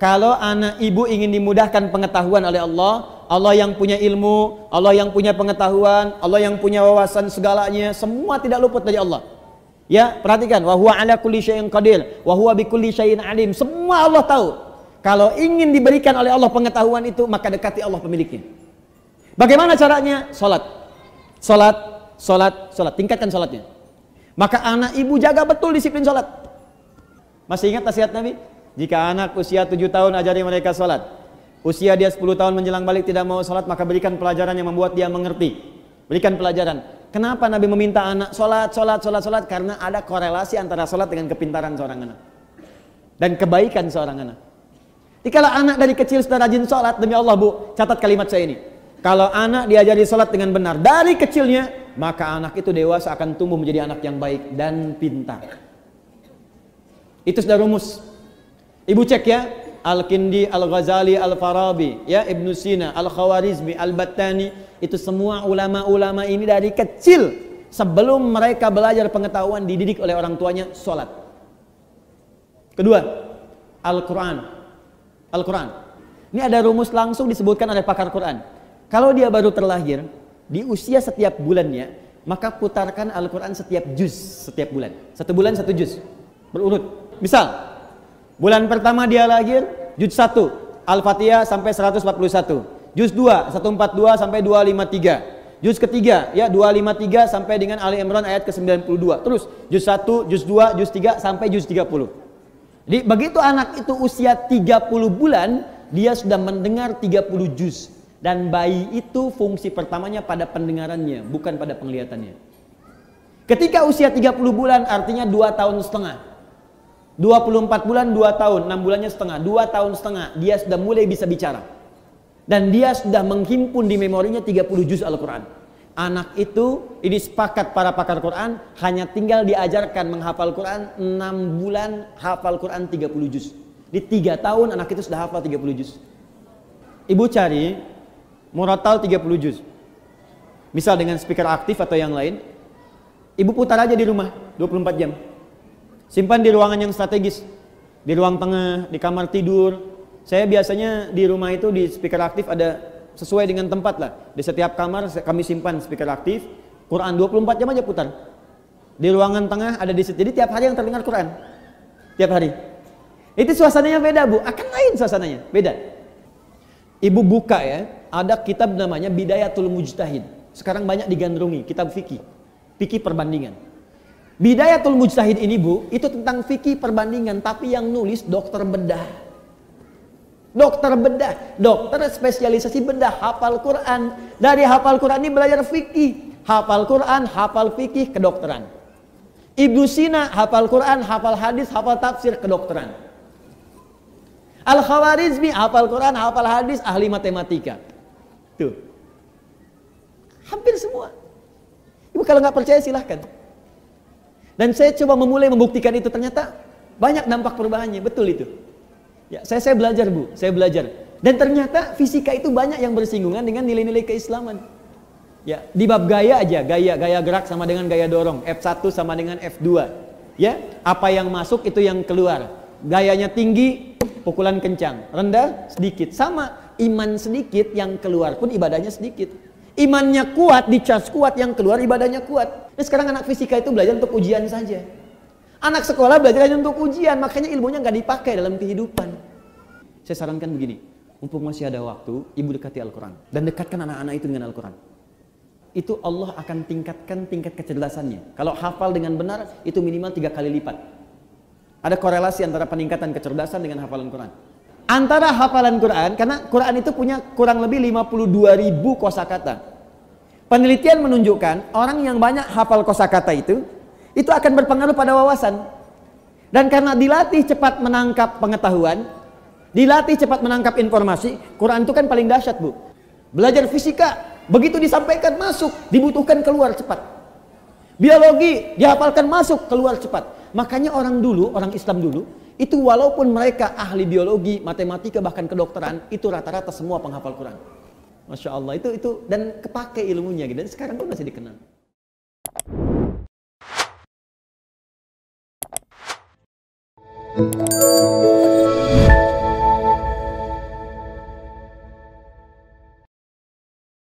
kalau anak ibu ingin dimudahkan pengetahuan oleh Allah, Allah yang punya ilmu, Allah yang punya pengetahuan, Allah yang punya wawasan segalanya, semua tidak luput dari Allah. Ya, perhatikan, wa huwa ala kulli syai'in qadir, wa huwa bikulli syai'in alim. Semua Allah tahu. Kalau ingin diberikan oleh Allah pengetahuan itu, maka dekati Allah pemiliknya. Bagaimana caranya? Salat, tingkatkan salatnya. Maka anak ibu jaga betul disiplin salat. Masih ingat nasihat Nabi? Jika anak usia 7 tahun ajari mereka salat. Usia dia 10 tahun menjelang balik tidak mau salat, maka berikan pelajaran yang membuat dia mengerti. Berikan pelajaran. Kenapa Nabi meminta anak salat? Karena ada korelasi antara salat dengan kepintaran seorang anak dan kebaikan seorang anak. Jadi kalau anak dari kecil sudah rajin salat, demi Allah Bu, catat kalimat saya ini. Kalau anak diajari salat dengan benar dari kecilnya, maka anak itu dewasa akan tumbuh menjadi anak yang baik dan pintar. Itu sudah rumus. Ibu cek ya, Al-Kindi, Al-Ghazali, Al-Farabi, ya, Ibnu Sina, Al-Khawarizmi, Al-Battani, itu semua ulama-ulama ini dari kecil sebelum mereka belajar pengetahuan dididik oleh orang tuanya salat. Kedua, Al-Quran. Al-Quran. Ini ada rumus langsung disebutkan oleh pakar Quran. Kalau dia baru terlahir, di usia setiap bulannya, maka putarkan Al-Quran setiap juz setiap bulan. 1 bulan 1 juz. Berurut. Misal, bulan pertama dia lahir, juz 1, Al-Fatihah sampai 141. Juz 2, 142 sampai 253. Juz ketiga, ya 253 sampai dengan Ali Imran ayat ke-92. Terus, juz 1, juz 2, juz 3 sampai juz 30. Jadi, begitu anak itu usia 30 bulan, dia sudah mendengar 30 juz. Dan bayi itu fungsi pertamanya pada pendengarannya, bukan pada penglihatannya. Ketika usia 30 bulan artinya 2 tahun setengah. 24 bulan 2 tahun, 6 bulannya setengah, 2 tahun setengah dia sudah mulai bisa bicara. Dan dia sudah menghimpun di memorinya 30 juz Al-Quran. Anak itu, ini sepakat para pakar Quran, hanya tinggal diajarkan menghafal Quran 6 bulan, hafal Quran 30 juz. Di 3 tahun anak itu sudah hafal 30 juz. Ibu cari murattal 30 juz. Misal dengan speaker aktif atau yang lain, ibu putar aja di rumah 24 jam. Simpan di ruangan yang strategis, di ruang tengah, di kamar tidur. Saya biasanya di rumah itu di speaker aktif ada sesuai dengan tempat lah. Di setiap kamar kami simpan speaker aktif, Quran 24 jam aja putar. Di ruangan tengah ada di situ. Jadi tiap hari yang terdengar Quran. Tiap hari. Itu suasananya beda Bu, akan lain suasananya, beda. Ibu buka ya, ada kitab namanya Bidayatul Mujtahid. Sekarang banyak digandrungi, kitab fikih. Fikih perbandingan. Bidayatul Mujtahid ini Bu, itu tentang fikih perbandingan, tapi yang nulis dokter bedah. Dokter bedah, dokter spesialisasi bedah, hafal Quran. Dari hafal Quran ini belajar fikih. Hafal Quran, hafal fikih, kedokteran. Ibnu Sina, hafal Quran, hafal hadis, hafal tafsir, kedokteran. Al-Khawarizmi, hafal Quran, hafal hadis, ahli matematika. Tuh. Hampir semua. Ibu kalau nggak percaya silahkan. Dan saya coba memulai membuktikan itu, ternyata banyak dampak perubahannya, betul itu. Ya, saya belajar Bu, saya belajar. Dan ternyata fisika itu banyak yang bersinggungan dengan nilai-nilai keislaman. Ya, di bab gaya aja, gaya gerak sama dengan gaya dorong, F1 sama dengan F2. Ya, apa yang masuk itu yang keluar. Gayanya tinggi, pukulan kencang, rendah sedikit. Sama, iman sedikit yang keluar pun ibadahnya sedikit. Imannya kuat, dicas kuat, yang keluar ibadahnya kuat. Nah, sekarang anak fisika itu belajar untuk ujian saja. Anak sekolah belajar hanya untuk ujian, makanya ilmunya nggak dipakai dalam kehidupan. Saya sarankan begini, mumpung masih ada waktu, ibu dekati Al-Quran. Dan dekatkan anak-anak itu dengan Al-Quran. Itu Allah akan tingkatkan tingkat kecerdasannya. Kalau hafal dengan benar, itu minimal 3 kali lipat. Ada korelasi antara peningkatan kecerdasan dengan hafalan Quran. Antara hafalan Quran, karena Quran itu punya kurang lebih 52.000 kosakata. Penelitian menunjukkan orang yang banyak hafal kosakata itu akan berpengaruh pada wawasan. Dan karena dilatih cepat menangkap pengetahuan, dilatih cepat menangkap informasi, Quran itu kan paling dahsyat Bu. Belajar fisika, begitu disampaikan masuk, dibutuhkan keluar cepat. Biologi, dihafalkan masuk, keluar cepat. Makanya orang Islam dulu, itu walaupun mereka ahli biologi, matematika, bahkan kedokteran, itu rata-rata semua penghafal Quran. Masya Allah, itu dan kepake ilmunya gitu. Dan sekarang pun masih dikenal.